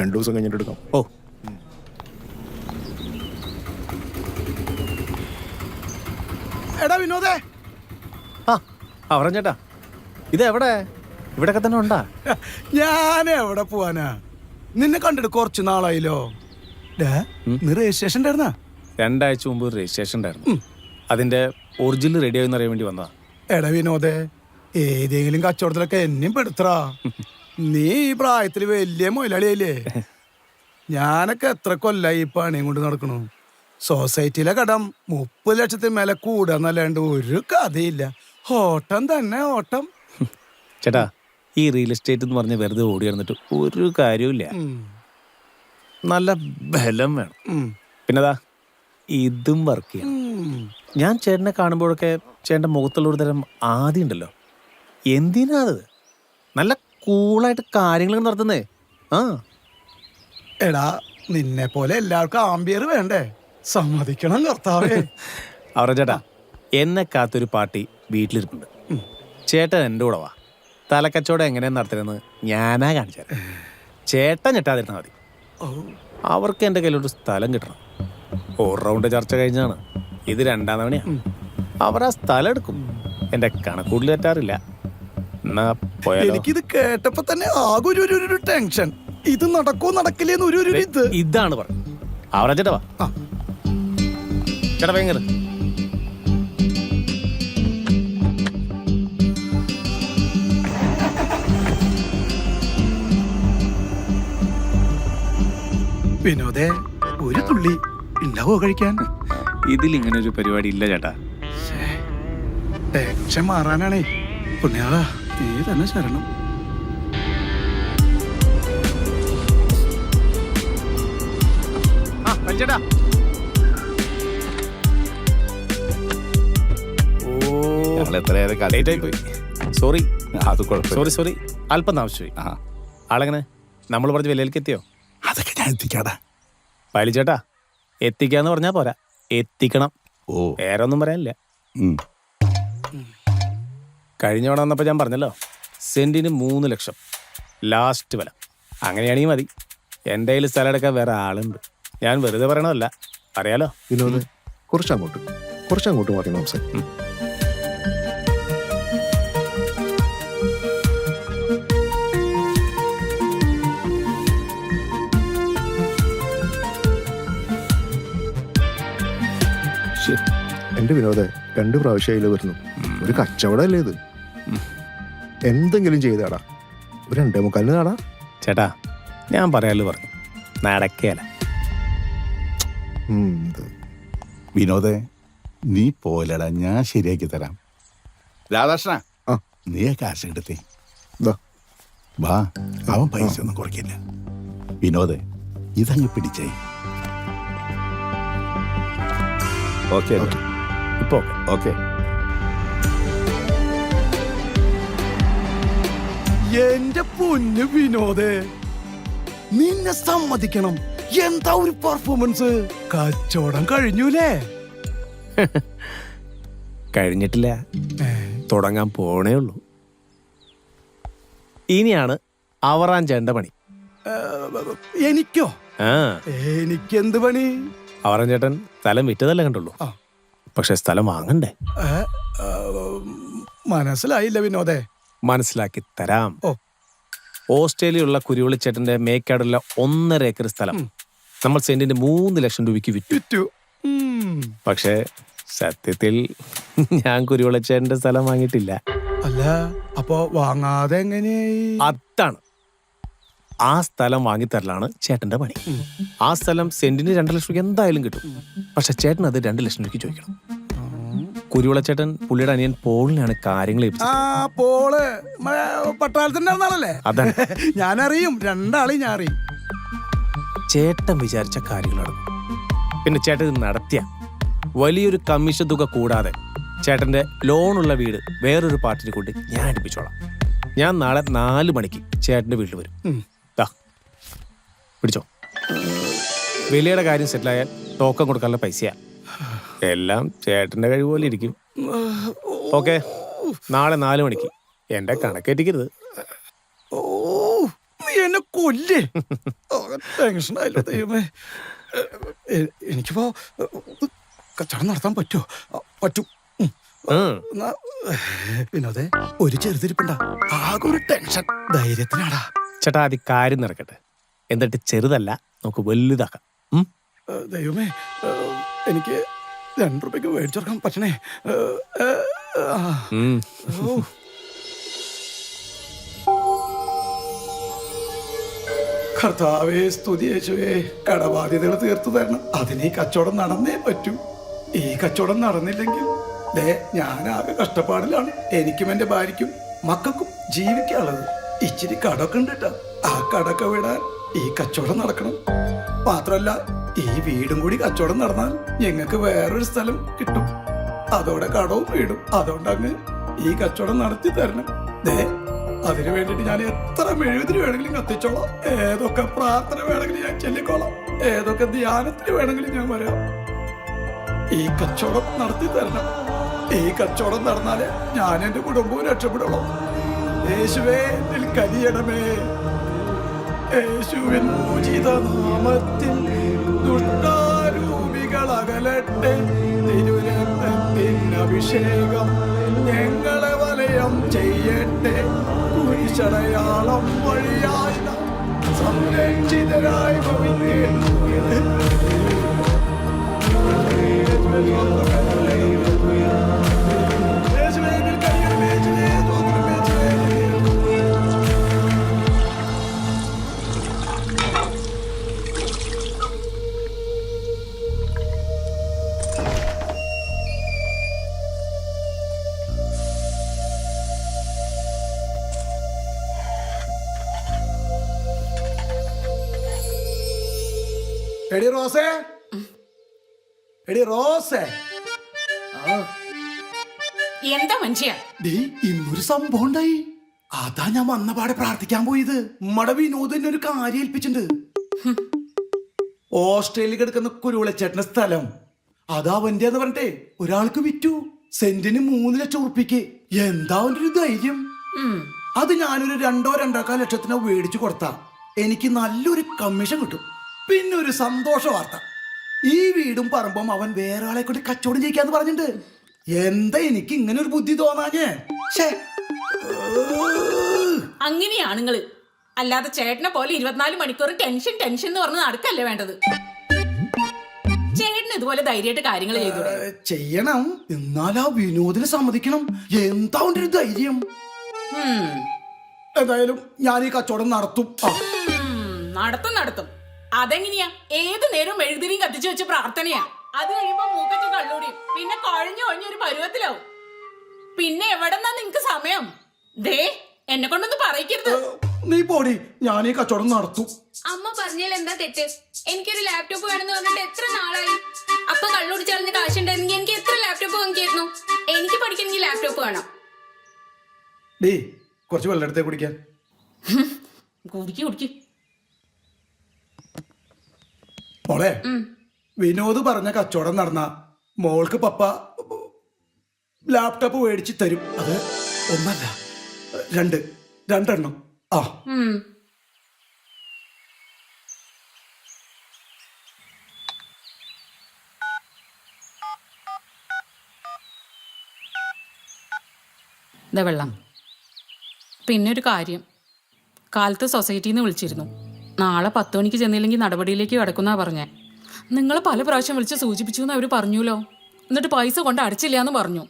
2 ദിവസം കഴിഞ്ഞിട്ട് എടുക്കാം. ഓ എടാ വിനോദേ, ആ പറഞ്ഞേട്ടാ, ഇതെവിടെ? ഇവിടെയൊക്കെ തന്നെ ഉണ്ടാ? ഞാൻ എവിടെ പോവാനാ? നിന്നെ കണ്ടിട്ട് കുറച്ച് നാളായില്ലോ. നീ രജിസ്ട്രേഷൻ ഉണ്ടായിരുന്നാ? 2 ആഴ്ച മുമ്പ് ഒരു രജിസ്ട്രേഷൻ ഉണ്ടായിരുന്നു. അതിന്റെ ഒറിജിനൽ റെഡി ആയെന്ന് അറിയാൻ വേണ്ടി വന്നതാ. എടാ വിനോദേ, ഏതെങ്കിലും കച്ചവടത്തിലൊക്കെ എന്നെയും പെടുത്തറാ. നീ ഈ പ്രായത്തില് വലിയ മുതലാളിയല്ലേ. ഞാനൊക്കെ എത്ര കൊല്ലായി ഈ പണിയും കൊണ്ട് നടക്കണു. സൊസൈറ്റിയിലെ കടം 30 ലക്ഷത്തിന് മേലെ കൂടാന്നല്ലാണ്ട് ഒരു കഥയില്ല. ഓട്ടം തന്നെ ഓട്ടം. ചേട്ടാ, ഈ റിയൽ എസ്റ്റേറ്റ് എന്ന് പറഞ്ഞ് വെറുതെ ഓടി നടന്നിട്ട് ഒരു കാര്യമില്ല. നല്ല ബലം വേണം. പിന്നെതാ ഇതും വർക്ക് ചെയ്യണം. ഞാൻ ചേട്ടനെ കാണുമ്പോഴൊക്കെ ചേട്ടൻ്റെ മുഖത്തുള്ളൊരു തരം ആദ്യം ഉണ്ടല്ലോ, എന്തിനാ അത്? നല്ല കൂളായിട്ട് കാര്യങ്ങൾ നടത്തുന്നേ. ആ എടാ, നിന്നെ പോലെ എല്ലാവർക്കും ആംബിയർ വേണ്ടേ? സമ്മതിക്കണം കർത്താവേ. അവരുടെ ചേട്ടാ, എന്നെ കാത്തൊരു പാർട്ടി വീട്ടിലിരിപ്പുണ്ട്. ചേട്ടൻ എൻ്റെ കൂടെ വാ. തലക്കച്ചവടം എങ്ങനെയാന്ന് നടത്തരുതെന്ന് ഞാനാ കാണിച്ചു തരാം. ചേട്ടൻ ഞെട്ടാതിരുന്നാൽ മതി. അവർക്ക് എൻ്റെ കയ്യിലൊരു സ്ഥലം കിട്ടണം. 1 റൗണ്ട് ചർച്ച കഴിഞ്ഞാണ്. ഇത് 2ാം തവണയാണ്. അവർ ആ സ്ഥലം എടുക്കും. എൻ്റെ കണക്കൂടിൽ തെറ്റാറില്ല. എന്നാ പോയാലോ? എനിക്കിത് കേട്ടപ്പോ തന്നെ ആകെ ഒരു ടെൻഷൻ. ഇത് നടക്കോ നടക്കില്ലേന്ന് ഒരു ഇത്. ഇതാണ് പറഞ്ഞത്. അവരുടെ ചേട്ടാ വാ. ചേട്ടാ ഭയങ്കര വിനോദേ, ഒരു തുള്ളി ഉണ്ടാവോ കഴിക്കാൻ? ഇതിൽ ഇങ്ങനെ ഒരു പരിപാടി ഇല്ല ചേട്ടാ. ടെൻഷൻ മാറാനാണേ. പുണ്യാളാ, നീ തന്നെ ശരണം. ചേട്ടാ, സോറി സോറി, അല്പം ആവശ്യമായി. ആളെങ്ങനെ നമ്മൾ പറഞ്ഞ വിലയിലേക്ക് എത്തിയോ? അതൊക്കെ ഞാൻ എത്തിക്കാടാ. ചേട്ടാ, എത്തിക്കാന്ന് പറഞ്ഞാ പോരാ, എത്തിക്കണം. വേറെ ഒന്നും പറയാനില്ല. കഴിഞ്ഞ തവണ വന്നപ്പോ ഞാൻ പറഞ്ഞല്ലോ, സെന്റിന് 3 ലക്ഷം ലാസ്റ്റ് വില. അങ്ങനെയാണെങ്കിൽ മതി. എൻ്റെ കയ്യിൽ സ്ഥലം എടുക്കാൻ വേറെ ആളുണ്ട്. ഞാൻ വെറുതെ പറയണതല്ല, അറിയാലോ. വിനോദ്, കുറച്ചങ്ങോട്ട് മാറി മാംസം. എന്റെ വിനോദ്, 2 പ്രാവശ്യമായില്ല വരുന്നു. ഒരു കച്ചവടമല്ലേ ഇത്? എന്തെങ്കിലും ചെയ്താടാ. ഒരു 2:45 നാടാ. ചേട്ടാ, ഞാൻ പറയാലോ പറഞ്ഞു, നടക്കേല. വിനോദേ, നീ പോലടാ, ഞാൻ ശരിയാക്കി തരാം. രാധാകൃഷ്ണ, നീ കാശ് എടുത്തേ. വാ, അവൻ പൈസ ഒന്നും കുറയ്ക്കില്ല. വിനോദേ, ഇതങ്ങ് പിടിച്ചേ. ഓക്കെ ഇപ്പോ ഓക്കെ. എന്റെ പൊന്നു വിനോദേ, നിന്നെ സമ്മതിക്കണം. എന്താ ഒരു പെർഫോമൻസ്! കച്ചവടം കഴിഞ്ഞൂലേ? കഴിഞ്ഞിട്ടില്ല, തുടങ്ങാൻ പോണേ ഉള്ളൂ. ഇനിയാണ് അവറാൻ ചേണ്ട പണി. എനിക്കോ? ആ, എനിക്കെന്ത് പണി? അവറാൻ ചേട്ടൻ സ്ഥലം വിറ്റതല്ലേ കണ്ടുള്ളൂ. പക്ഷെ സ്ഥലം വാങ്ങണ്ടേ? മനസ്സിലായില്ല വിനോദേ. മനസ്സിലാക്കി തരാം. ഓസ്ട്രേലിയയിലുള്ള കുരുവിളിച്ചേട്ടന്റെ മേക്കാടുള്ള 1.5 ഏക്കർ സ്ഥലം നമ്മൾ സെന്റിന് 3 ലക്ഷം രൂപയ്ക്ക് വിറ്റു. പക്ഷേ സത്യത്തിൽ ഞാൻ കുരുവിളിച്ചേട്ടന്റെ സ്ഥലം വാങ്ങിയിട്ടില്ല. അല്ല, അപ്പൊ വാങ്ങാതെ എങ്ങനെയായി? അതാണ്, ആ സ്ഥലം വാങ്ങിത്തരലാണ് ചേട്ടന്റെ പണി. ആ സ്ഥലം സെന്റിന് 2 ലക്ഷം രൂപയ്ക്ക് എന്തായാലും കിട്ടും. പക്ഷെ ചേട്ടൻ അത് 2 ലക്ഷം രൂപയ്ക്ക് ചോദിക്കണം. കുരുവിളച്ചേട്ടൻ പുള്ളിയുടെ അനിയൻ പോളിനാണ് കാര്യങ്ങൾ പോള് പട്ടാളത്തിന്റെ ആളല്ലേ? അതാണ്. ഞാനറിയും, 2 ആളെയും ഞാൻ അറിയും. ചേട്ടൻ വിചാരിച്ച കാര്യങ്ങൾ നടക്കും. പിന്നെ ചേട്ടൻ ഇത് നടത്തിയ വലിയൊരു കമ്മീഷൻ തുക കൂടാതെ ചേട്ടന്റെ ലോണുള്ള വീട് വേറൊരു പാർട്ടിനെ കൊണ്ട് ഞാൻ അടുപ്പിച്ചോളാം. ഞാൻ നാളെ 4 മണിക്ക് ചേട്ടന്റെ വീട്ടിൽ വരും. പിടിച്ചോ. വിലയുടെ കാര്യം സെറ്റിലായാൽ ടോക്കൺ കൊടുക്കാനുള്ള പൈസയാ. എല്ലാം ചേട്ടന്റെ കഴിവ് പോലെ ഇരിക്കും. ഓക്കെ, നാളെ 4 മണിക്ക്. എന്റെ കണക്കേറ്റിക്കരുത്. നീ എന്നെ കൊല്ലേ. ടെൻഷനായല്ലോ ദൈവമേ. എനിക്കിപ്പോ കച്ചവടം നടത്താൻ പറ്റുമോ? പറ്റും. വിനോദേ, ഒരു ചെറുതിരിപ്പുണ്ട, ആകെ ഒരു ടെൻഷൻ. ധൈര്യത്തിനാടാ. ചേട്ടാ അത് കാര്യം നടക്കട്ടെ, എന്നിട്ട് ചെറുതല്ല നമുക്ക് വലുതാക്കാം. ദൈവമേ, എനിക്ക് 2 രൂപയ്ക്ക് മേടിച്ചെടുക്കാൻ പറ്റണേ. കർത്താവേ, സ്തുതി യേശുവേ. കടബാധ്യതകൾ തീർത്തു തരണം. അതിന് ഈ കച്ചവടം നടന്നേ പറ്റൂ. ഈ കച്ചവടം നടന്നില്ലെങ്കിൽ ഞാനാകെ കഷ്ടപ്പാടിലാണ്. എനിക്കും എന്റെ ഭാര്യയ്ക്കും മക്കൾക്കും ജീവിക്കാനുള്ളത്. ഇച്ചിരി കടമൊക്കെ ഉണ്ട് കേട്ടോ. ആ കടമൊക്കെ വിടാൻ ഈ കച്ചവടം നടക്കണം. മാത്രല്ല, ഈ വീടും കൂടി കച്ചവടം നടന്നാൽ ഞങ്ങൾക്ക് വേറൊരു സ്ഥലം കിട്ടും. അതോടെ കടവും വീടും. അതുകൊണ്ട് അങ്ങ് ഈ കച്ചവടം നടത്തി തരണം. അതിനു വേണ്ടിട്ട് ഞാൻ എത്ര മെഴുകുതിരി വേണമെങ്കിലും കത്തിച്ചോളാം. ഏതൊക്കെ പ്രാർത്ഥന വേണമെങ്കിലും ഞാൻ ചൊല്ലിക്കോളാം. ഏതൊക്കെ ധ്യാനത്തിന് വേണമെങ്കിലും ഞാൻ വരാം. ഈ കച്ചവടം നടത്തി തരണം. ഈ കച്ചവടം നടന്നാലേ ഞാൻ എന്റെ കുടുംബവും രക്ഷപ്പെടുള്ളൂ. യേശുവേ, എന്നിൽ കനിയണമേ. യേശുവിൻ ഉചിത നാമത്തിൽ ദുഷ്ടാരൂപികൾ അകലട്ടെ. തിരുരക്തത്തിൻ അഭിഷേകം ഞങ്ങളെ വലയം ചെയ്യട്ടെ. കുരിശടയാളം വഴിയായി സംരക്ഷിതരായി ഭവിക്കുന്നു. എടി റോസേ, എടി റോസേ. എന്താ മനുഷ്യ? ഇന്നൊരു സംഭവം ഉണ്ടായി. അതാ ഞാൻ വന്നപാടെ പ്രാർത്ഥിക്കാൻ പോയത്. നമ്മടെ വിനോദിന്റെ ഒരു കാര്യം ഏൽപ്പിച്ചിട്ടുണ്ട്. ഓസ്ട്രേലിയ കിടക്കുന്ന കുരുവിളച്ചേട്ടന്റെ സ്ഥലം അതാ അവന്റെ എന്ന് പറഞ്ഞിട്ടേ ഒരാൾക്ക് വിറ്റു. സെന്റിന് 3 ലക്ഷം ഉറുപ്പിക്ക്. എന്താ അവന്റെ ഒരു ധൈര്യം. അത് ഞാനൊരു 2-2.25 ലക്ഷത്തിനോ മേടിച്ചു കൊടുത്താ എനിക്ക് നല്ലൊരു കമ്മീഷൻ കിട്ടും. പിന്നെ ഒരു സന്തോഷ വാർത്ത, ഈ വീടും പറമ്പും അവൻ വേറെ ആളെ കൊണ്ട് കച്ചവടം ചെയ്യിക്കാന്ന് പറഞ്ഞിട്ടുണ്ട്. എന്താ എനിക്ക് ഇങ്ങനെ ഒരു ബുദ്ധി തോന്നാഞ്ഞേ? അങ്ങനെയാണുങ്ങള്. അല്ലാതെ ചേട്ടനെ പോലെ 24 മണിക്കൂർ ടെൻഷൻ ടെൻഷൻ എന്ന് പറഞ്ഞ് നടക്കല്ലേ വേണ്ടത്. ചേട്ടന് ഇതുപോലെ ധൈര്യമായിട്ട് കാര്യങ്ങൾ ചെയ്യണം. എന്നാലാ വിനോദിനെ സമ്മതിക്കണം. എന്താ ഒരു ധൈര്യം. എന്തായാലും ഞാൻ ഈ കച്ചവടം നടത്തും. നടത്തും. അതെങ്ങനെയാ? ഏത് നേരവും മെഴുകുതിരിയും കത്തിച്ചു വെച്ച് പ്രാർത്ഥനയാ. അത് കഴിയുമ്പോ മൂക്കറ്റ് കള്ളൂടിയും പിന്നെ കൊഴഞ്ഞൊരു പരുവത്തിലാവും. പിന്നെ എവിടെന്നാ നിങ്ങക്ക് സമയം? എന്നെ കൊണ്ടൊന്ന് പറയിക്കരുത്. നീ പോടി, ഞാൻ ഈ കച്ചവടം നടത്തും. അമ്മ പറഞ്ഞാൽ എന്താ തെറ്റ്? എനിക്കൊരു ലാപ്ടോപ്പ് വേണമെന്ന് പറഞ്ഞിട്ട് എത്ര നാളായി? അപ്പൊ കള്ളുടിച്ച് കളഞ്ഞ കാശുണ്ടായിരുന്നെങ്കിൽ എനിക്ക് എത്ര ലാപ്ടോപ്പ് വാങ്ങിക്കായിരുന്നു. എനിക്ക് പഠിക്കണമെങ്കിൽ ലാപ്ടോപ്പ് വേണം. കുറച്ച് വെള്ളം എടുത്തേ കുടിക്കാൻ. കുടിക്ക്. മോളെ, വിനോദ് പറഞ്ഞ കച്ചവടം നടന്ന മോൾക്ക് പപ്പ ലാപ്ടോപ്പ് മേടിച്ച് തരും. അത് 1 അല്ല 2, 2 എണ്ണം. വെള്ളം. പിന്നെ ഒരു കാര്യം, കാലത്ത് സൊസൈറ്റിയിൽ നിന്ന് വിളിച്ചിരുന്നു. നാളെ 10 മണിക്ക് ചെന്നില്ലെങ്കിൽ നടപടിയിലേക്ക് കിടക്കുന്നാ പറഞ്ഞേ. നിങ്ങൾ പല പ്രാവശ്യം വിളിച്ച് സൂചിപ്പിച്ചു എന്ന് അവർ പറഞ്ഞുല്ലോ. എന്നിട്ട് പൈസ കൊണ്ട് അടച്ചില്ല എന്ന് പറഞ്ഞു.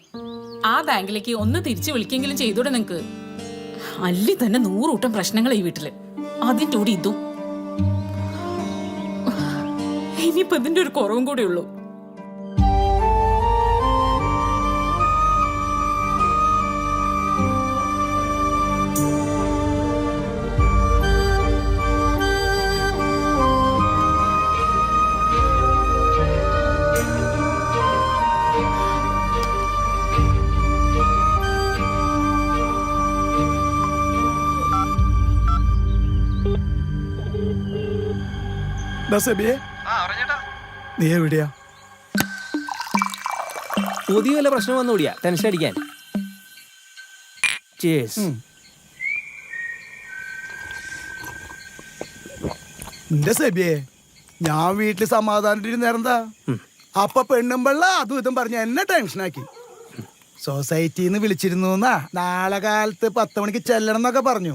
ആ ബാങ്കിലേക്ക് ഒന്ന് തിരിച്ചു വിളിക്കെങ്കിലും ചെയ്തൂടെ നിങ്ങക്ക്? അല്ലി തന്നെ 100 കൂട്ടം പ്രശ്നങ്ങൾ ഈ വീട്ടില്. അതിൻ്റെ കൂടി ഇതും. ഇനിയിപ്പോ ഇതിന്റെ ഒരു കുറവും കൂടെ ഉള്ളൂ. നീ എവിടെയാ? പുതിയ വല്ല പ്രശ്നം വന്നുകൂടിയാ ടെൻഷൻ അടിക്കാൻ. എന്റെ സെബിയെ ഞാൻ വീട്ടിൽ സമാധാനിട്ടിരുന്നേരെന്താ അപ്പൊ പെണ്ണുമ്പള്ള അതും ഇതും പറഞ്ഞ എന്നെ ടെൻഷനാക്കി. സൊസൈറ്റിന്ന് വിളിച്ചിരുന്നു നാളെ കാലത്ത് 10 മണിക്ക് ചെല്ലണം എന്നൊക്കെ പറഞ്ഞു.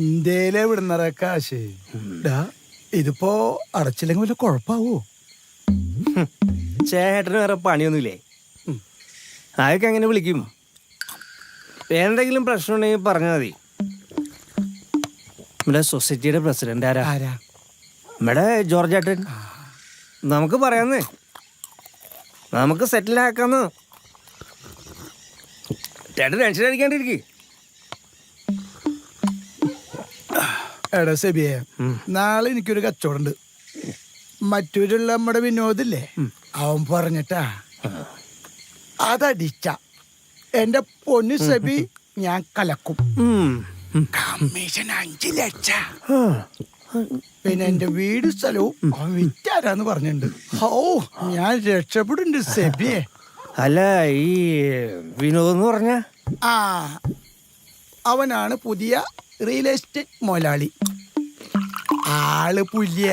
ഇന്ത്യയിലെ വിടുന്നറ കാശ് ഇതിപ്പോ അടച്ചില്ലെങ്കിൽ വല്ല കുഴപ്പാവോ? ചേട്ടന് വേറെ പണിയൊന്നുമില്ലേ? അതൊക്കെ എങ്ങനെ വിളിക്കും? എന്തെങ്കിലും പ്രശ്നം ഉണ്ടെങ്കിൽ പറഞ്ഞാൽ മതി. നമ്മുടെ സൊസൈറ്റിയുടെ പ്രസിഡന്റ് ആരാ? നമ്മുടെ ജോർജ് ഏട്ടൻ. നമുക്ക് പറയാന്നേ, നമുക്ക് സെറ്റിലാക്കാന്ന്. ചേട്ടൻ ടെൻഷൻ അടിക്കാണ്ടിരിക്കേ. എടാ സെബിയെ, നാളെ എനിക്കൊരു കച്ചവടമുണ്ട്. മറ്റൂരുള്ള നമ്മുടെ വിനോദില്ലേ, അവൻ പറഞ്ഞിട്ടാ അതടിച്ച എന്റെ പൊന്നു സെബി ഞാൻ കലക്കും. കമ്മീഷൻ 5 ലക്ഷം. പിന്നെ എന്റെ വീട് സ്ഥലവും അവൻ വിറ്റാരാന്ന് പറഞ്ഞിട്ടുണ്ട്. ഓ ഞാൻ രക്ഷപ്പെടുന്നുണ്ട് സെബിയെ. അല്ല, ഈ വിനോദ് എന്ന് പറഞ്ഞ അവനാണ് പുതിയ റിയൽ എസ്റ്റേറ്റ് മുതലാളി. ആള് പുല്ലിയ.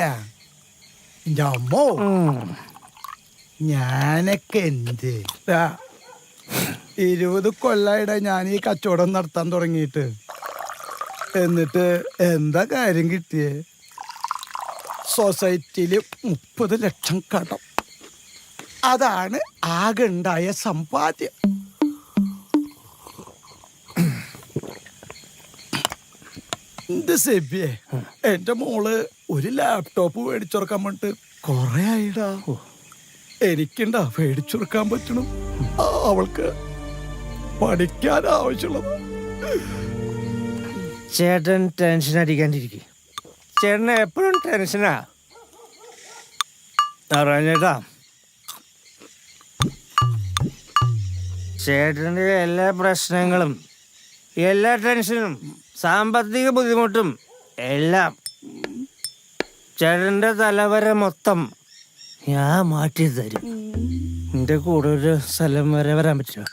എന്റെ അമ്മോ, ഞാനൊക്കെ എന്ത് 20 കൊല്ലായിട ഞാൻ ഈ കച്ചവടം നടത്താൻ തുടങ്ങിയിട്ട്. എന്നിട്ട് എന്താ കാര്യം കിട്ടിയേ? സൊസൈറ്റിയില് 30 ലക്ഷം കടം. അതാണ് ആകെ ഉണ്ടായ സമ്പാദ്യം. എന്ത് സെബിയെ, എന്റെ മോള് ഒരു ലാപ്ടോപ്പ് മേടിച്ചുറക്കാൻ വേണ്ടിട്ട് കൊറേ ആയിടാ. എനിക്കുണ്ടാ മേടിച്ചുറക്കാൻ പറ്റണം. അവൾക്ക് പഠിക്കാൻ ആവശ്യമുള്ളത്. ചേട്ടൻ ടെൻഷൻ അടിക്കാണ്ടിരിക്കും. ചേട്ടന് എപ്പോഴും ടെൻഷനാ. ചേട്ടാ, ചേട്ടൻ്റെ എല്ലാ പ്രശ്നങ്ങളും, എല്ലാ ടെൻഷനും, സാമ്പത്തിക ബുദ്ധിമുട്ടും എല്ലാം ചേട്ടൻ്റെ തലവര മൊത്തം ഞാൻ മാറ്റി തരും. എൻ്റെ കൂടെ ഒരു സ്ഥലം വരെ വരാൻ പറ്റുമോ?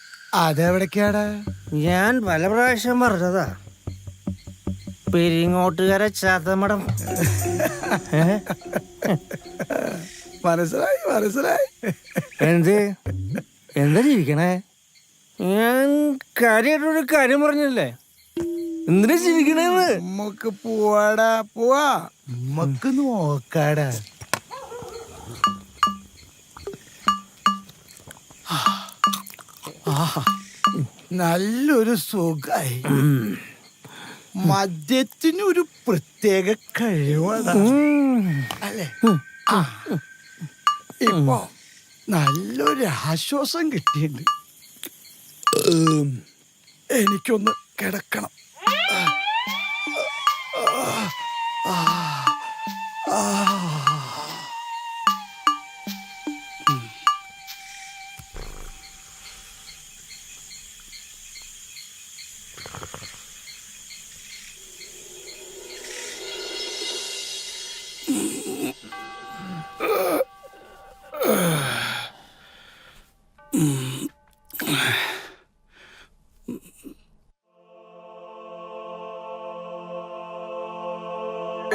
അതെവിടേക്കാടാ? ഞാൻ പല പ്രാവശ്യം പറഞ്ഞതാ. പെരിങ്ങോട്ടുകര ചാത്തമടം. മനസ്സിലായി മനസ്സിലായി. എന്താ ചിരിക്കണേ? ഞാൻ കാര്യമായിട്ടൊരു കാര്യം പറഞ്ഞല്ലേ, എന്തിനാ ചിരിക്കണേന്ന്? നമുക്ക് പോവാടാ, പോവാ. നമുക്ക് നോക്കാടാ. നല്ലൊരു സുഖായി. മദ്യത്തിനൊരു പ്രത്യേക കഴിവാണ് അല്ലേ? ഇപ്പൊ നല്ലൊരു ആശ്വാസം കിട്ടിയിട്ടുണ്ട്. എനിക്കൊന്ന് കിടക്കണം.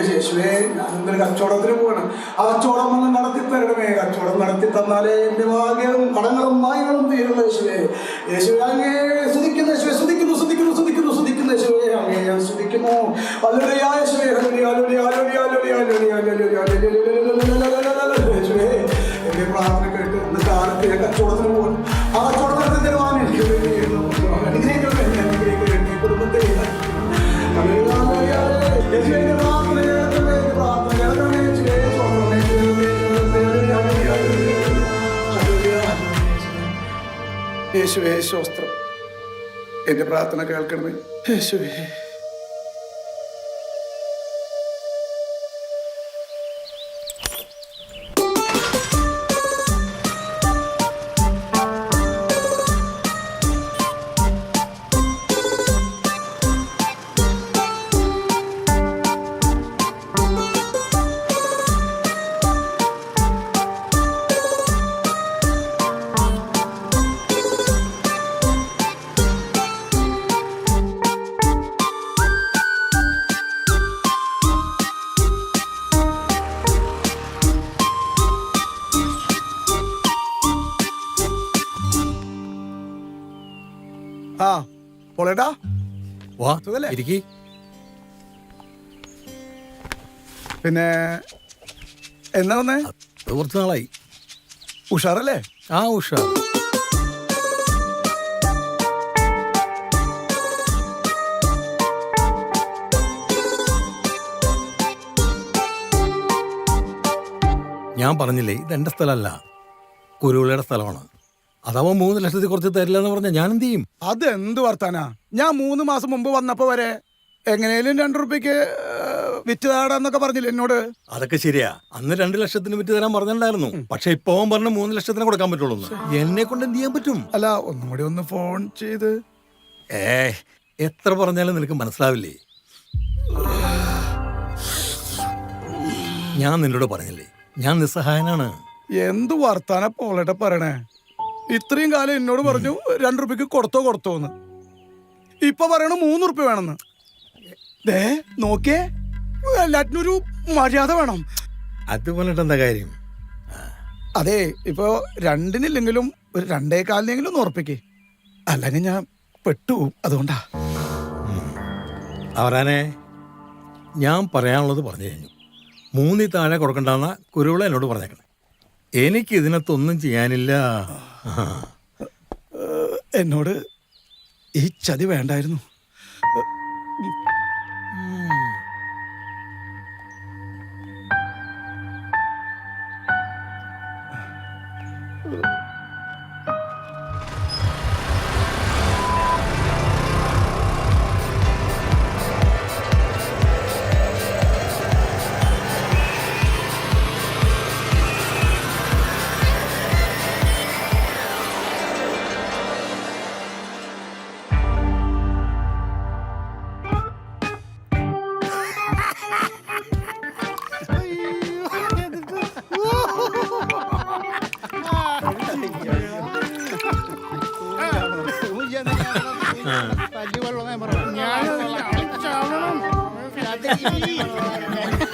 യേശുവേ, ഞാനെന്തൊരു കച്ചവടത്തിന് പോകണം. ആ കച്ചവടം ഒന്ന് നടത്തി തരണമേ. കച്ചവടം നടത്തി തന്നാലേ എന്റെ ഭാഗ്യവും കടങ്ങളും മായങ്ങളും തീരുന്നു. യേശുവേ, യേശുവേ അങ്ങേ സ്തുതിക്കുന്നു. യേശുവേ സ്തുതിക്കുന്നു, സ്തുതിക്കുന്നു, സ്തുതിക്കുന്നു, സ്തുതിക്കുന്നു. യേശുവേ അങ്ങേ ഞാൻ സ്തുതിക്കുന്നു. ഹല്ലേലൂയ യേശുവേ, hallelujah, hallelujah, hallelujah, hallelujah, hallelujah, hallelujah. യേശുവേ, എന്റെ പ്രാർത്ഥന കേട്ട് ഇന്ന് കാലത്ത് ഞാൻ കച്ചവടത്തിന് പോകണം. ആ കച്ചവടം നടത്തി തരുവാൻ എനിക്ക് അനുഗ്രഹിക്കണമേ. അനുഗ്രഹിക്കണമേ കുടുംബത്തെ. യേശുവേ സ്വസ്ത്രം. എന്റെ പ്രാർത്ഥന കേൾക്കണമേ യേശുവേ. ആ പോളേട്ടാ വാ സുഖല്ലേ? ഇരിക്കി. പിന്നെ എന്നാ വന്നേ? അത് കുറച്ച് നാളായി. ഉഷാറല്ലേ? ആ ഉഷ. ഞാൻ പറഞ്ഞില്ലേ ഇതെന്റെ സ്ഥലമല്ല, കുരുവിളയുടെ സ്ഥലമാണ്. അഥവാ 3 ലക്ഷത്തിൽ കുറച്ച് തരില്ല എന്ന് പറഞ്ഞാൽ ഞാൻ എന്ത് ചെയ്യും? അത് എന്ത് വർത്താനാ? ഞാൻ 3 മാസം മുമ്പ് വന്നപ്പോ വരെ എങ്ങനെയും 2 റുപ്യക്ക് വിറ്റുതാടാന്നൊക്കെ പറഞ്ഞില്ലേ എന്നോട്? അതൊക്കെ ശരിയാ, അന്ന് 2 ലക്ഷത്തിന് വിറ്റ് തരാൻ പറഞ്ഞിട്ടുണ്ടായിരുന്നു. പക്ഷെ ഇപ്പൊ അവൻ പറഞ്ഞ 3 ലക്ഷത്തിന് കൊടുക്കാൻ പറ്റുള്ളൂ. എന്നെ കൊണ്ട് എന്ത് ചെയ്യാൻ പറ്റും? അല്ല ഒന്നും കൂടി ഒന്ന് ഫോൺ ചെയ്ത്. എത്ര പറഞ്ഞാലും നിനക്ക് മനസ്സിലാവില്ലേ? ഞാൻ നിന്നോട് പറഞ്ഞില്ലേ ഞാൻ നിസ്സഹായനാണ്. എന്ത് വർത്താന പോളേട്ട പറയണേ? ഇത്രയും കാലം എന്നോട് പറഞ്ഞു 2 റുപ്യക്ക് കൊടുത്തോന്ന്. ഇപ്പൊ പറയണു 3 റുപ്യ വേണമെന്ന്. ദേ നോക്കിയേ, എല്ലാറ്റിനും ഒരു മര്യാദ വേണം. അതുപോലെ എന്താ കാര്യം? അതെ, ഇപ്പൊ 2-നില്ലെങ്കിലും ഒരു 2.25 ഉറപ്പിക്കേ, അല്ലെങ്കിൽ ഞാൻ പെട്ടുപോകും. അതുകൊണ്ടാ. അവരാനെ ഞാൻ പറയാനുള്ളത് പറഞ്ഞു കഴിഞ്ഞു. 3 താഴെ കൊടുക്കണ്ടെന്ന കുരുവിള എന്നോട് പറഞ്ഞേക്കണേ. എനിക്ക് ഇതിനകത്തൊന്നും ചെയ്യാനില്ല. എന്നോട് ഈ ചതി വേണ്ടായിരുന്നു.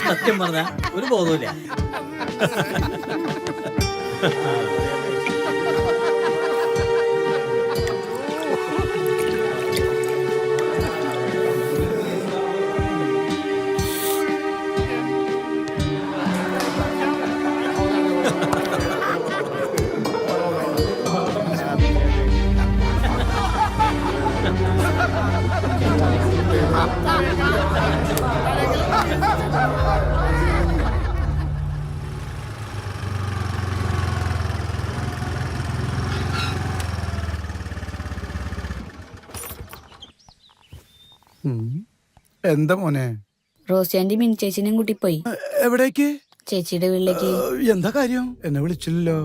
സത്യം പറഞ്ഞ ഒരു ബോധമില്ല. എന്താ മോനെ? റോസിയാന്റി മിനി ചേച്ചിനെയും കൂട്ടി പോയി. എവിടേക്ക്? ചേച്ചിയുടെ വീട്ടിലേക്ക്. എന്താ കാര്യം? എന്നെ വിളിച്ചില്ലല്ലോ.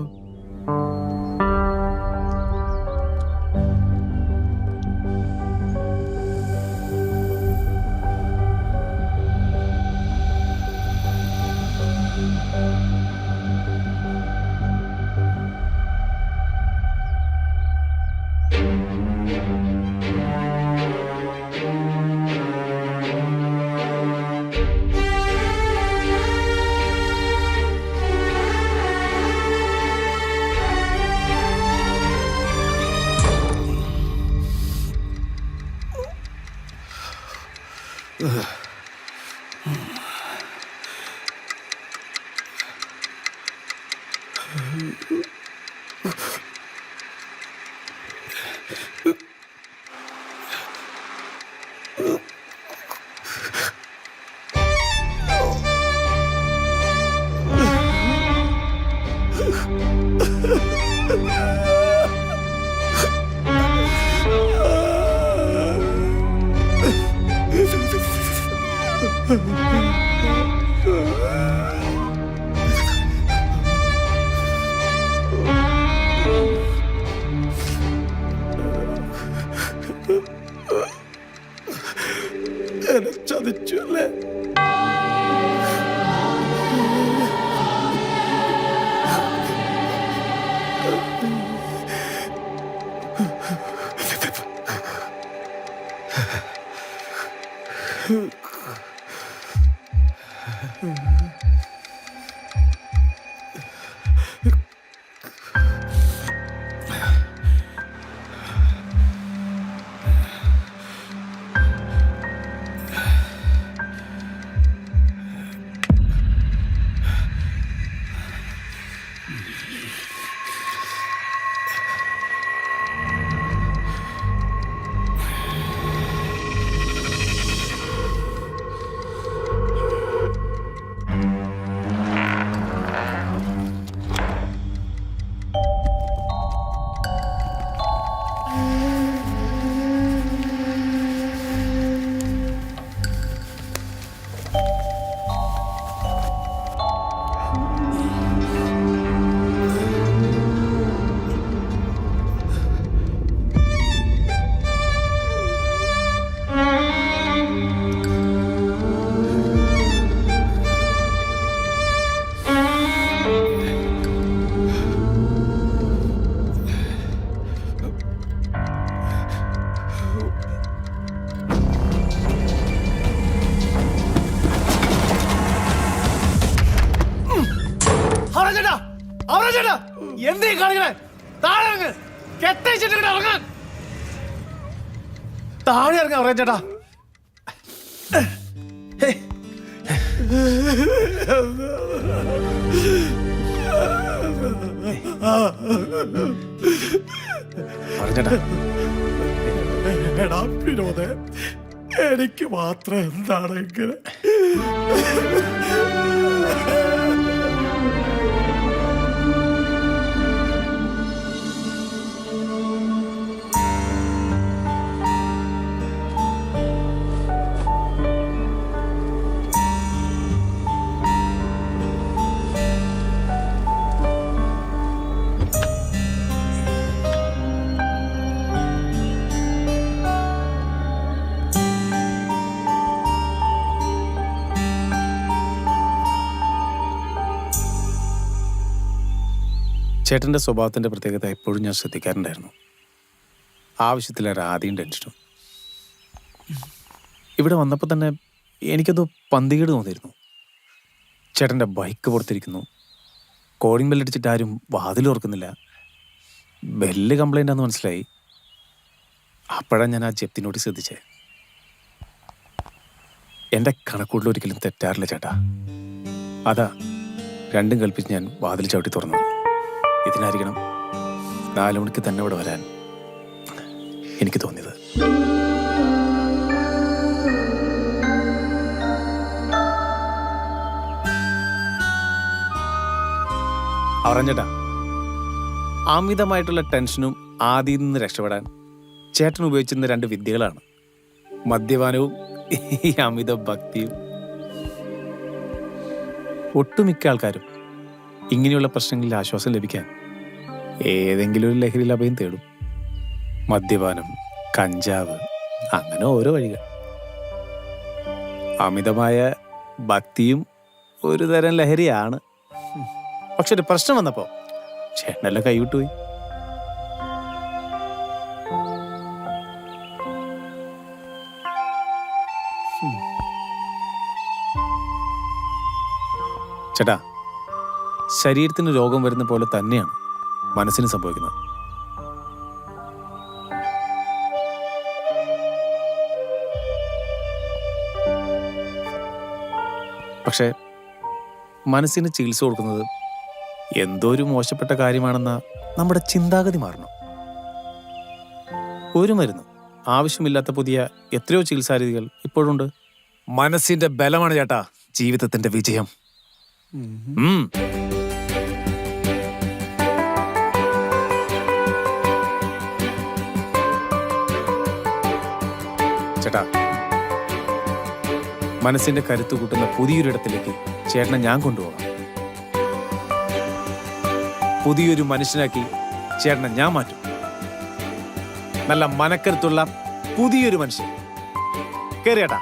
ചതിച്ചു അല്ലേ? എന്തേ കാണിക്കണേ? താഴെ ഇറങ്ങ്. കെട്ടഴിച്ചിട്ട് ഇങ്ങട് ഇറങ്ങാൻ. താഴെ ഇറങ്ങാ പറയാ ചേട്ടാ. പറഞ്ഞേട്ടാ, എടാ വിനോദേ, എനിക്ക് മാത്രം എന്താണ് ഇങ്ങനെ? ചേട്ടൻ്റെ സ്വഭാവത്തിൻ്റെ പ്രത്യേകത എപ്പോഴും ഞാൻ ശ്രദ്ധിക്കാറുണ്ടായിരുന്നു. ആവശ്യത്തിലേറെ ആദ്യം ടെൻഷനും. ഇവിടെ വന്നപ്പോൾ തന്നെ എനിക്കത് പന്തികേട് തോന്നിയിരുന്നു. ചേട്ടൻ്റെ ബൈക്ക് പുറത്തിരിക്കുന്നു, കോളിംഗ് ബെല്ലടിച്ചിട്ട് ആരും വാതിൽ ഓർക്കുന്നില്ല. ബെല്ല് കംപ്ലൈൻ്റ് ആണെന്ന് മനസ്സിലായി. അപ്പോഴാണ് ഞാൻ ആ ജപ്തി നോട്ടീസ് ശ്രദ്ധിച്ചേ. എൻ്റെ കണക്കൂട്ടിൽ ഒരിക്കലും തെറ്റാറില്ല ചേട്ടാ. അതാ രണ്ടും കൽപ്പിച്ച് ഞാൻ വാതിൽ ചവിട്ടി തുറന്നു. ഇതിനായിരിക്കണം 4 മണിക്ക് തന്നെ ഇവിടെ വരാൻ എനിക്ക് തോന്നിയത്. ചേട്ടാ, അമിതമായിട്ടുള്ള ടെൻഷനും ആദ്യം നിന്ന് രക്ഷപ്പെടാൻ ചേട്ടൻ ഉപയോഗിച്ചിരുന്ന 2 വിദ്യകളാണ് മദ്യപാനവും ഈ അമിത ഭക്തിയും. ഒട്ടുമിക്ക ആൾക്കാരും ഇങ്ങനെയുള്ള പ്രശ്നങ്ങളിൽ ആശ്വാസം ലഭിക്കാൻ ഏതെങ്കിലും ഒരു ലഹരിയിൽ അഭയം തേടും. മദ്യപാനം, കഞ്ചാവ്, അങ്ങനെ ഓരോ വഴികൾ. അമിതമായ ഭക്തിയും ഒരു തരം ലഹരിയാണ്. പക്ഷെ ഒരു പ്രശ്നം വന്നപ്പോ ചേട്ടനെല്ലാം കൈവിട്ടുപോയി. ചേട്ടാ, ശരീരത്തിന് രോഗം വരുന്ന പോലെ തന്നെയാണ് മനസ്സിന് സംഭവിക്കുന്നത്. പക്ഷെ മനസ്സിന് ചികിത്സ കൊടുക്കുന്നത് എന്തോ ഒരു മോശപ്പെട്ട കാര്യമാണെന്ന നമ്മുടെ ചിന്താഗതി മാറണം. ഒരു മരുന്ന് ആവശ്യമില്ലാത്ത പുതിയ എത്രയോ ചികിത്സാ രീതികൾ ഇപ്പോഴുണ്ട്. മനസ്സിന്റെ ബലമാണ് ചേട്ടാ ജീവിതത്തിന്റെ വിജയം. ചേട്ടാ, മനസ്സിന്റെ കരുത്ത് കൂട്ടുന്ന പുതിയൊരിടത്തിലേക്ക് ചേട്ടനെ ഞാൻ കൊണ്ടുപോകാം. പുതിയൊരു മനുഷ്യനാക്കി ചേട്ടനെ ഞാൻ മാറ്റും. നല്ല മനക്കരുത്തുള്ള പുതിയൊരു മനുഷ്യൻ. കേറിയേട്ടാ.